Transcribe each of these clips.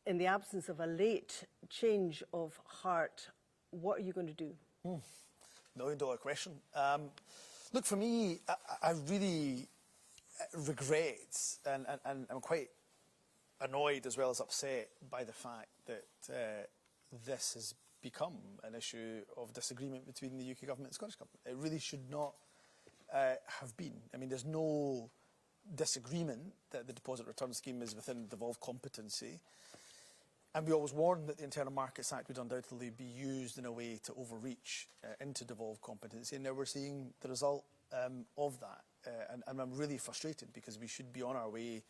in the absence of a late change of heart, what are you going to do? $1 million question. Look, for me, I really regret and I'm quite annoyed as well as upset by the fact that this has become an issue of disagreement between the UK government and the Scottish government. It really should not have been. I mean, there's no disagreement that the deposit return scheme is within devolved competency. And we always warned that the Internal Markets Act would undoubtedly be used in a way to overreach into devolved competency. And now we're seeing the result of that. And I'm really frustrated because we should be on our way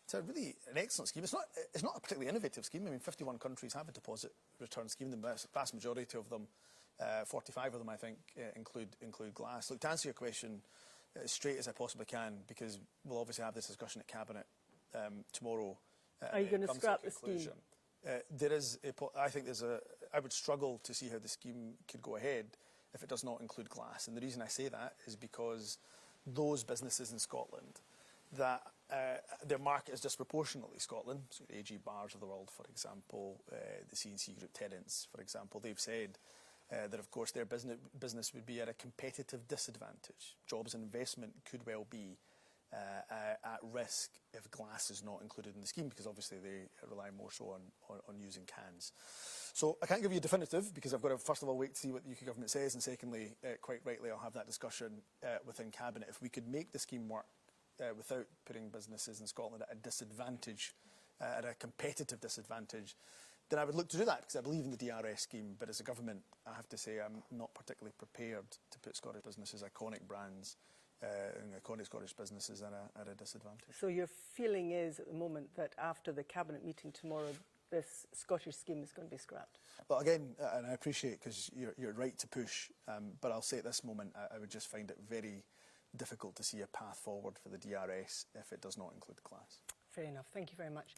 to really an excellent scheme. It's not a particularly innovative scheme. I mean, 51 countries have a deposit return scheme. The vast majority of them, 45 of them, I think, include glass. Look, to answer your question as straight as I possibly can, because we'll obviously have this discussion at Cabinet tomorrow. Are you going to scrap the scheme? I would struggle to see how the scheme could go ahead if it does not include glass. And the reason I say that is because those businesses in Scotland that their market is disproportionately Scotland, so the AG Bars of the world, for example, the C&C Group tenants, for example, they've said that, of course, their business would be at a competitive disadvantage. Jobs and investment could well be at risk if glass is not included in the scheme, because obviously they rely more so on using cans. So I can't give you a definitive, because I've got to first of all wait to see what the UK government says, and secondly, quite rightly, I'll have that discussion within Cabinet. If we could make the scheme work without putting businesses in Scotland at a disadvantage, at a competitive disadvantage, then I would look to do that, because I believe in the DRS scheme. But as a government, I have to say I'm not particularly prepared to put Scottish businesses, iconic brands, and iconic Scottish businesses at a disadvantage. So your feeling is at the moment that after the Cabinet meeting tomorrow, this Scottish scheme is going to be scrapped? Well, again, and I appreciate, because you're right to push, but I'll say at this moment I would just find it very difficult to see a path forward for the DRS if it does not include class. Fair enough. Thank you very much.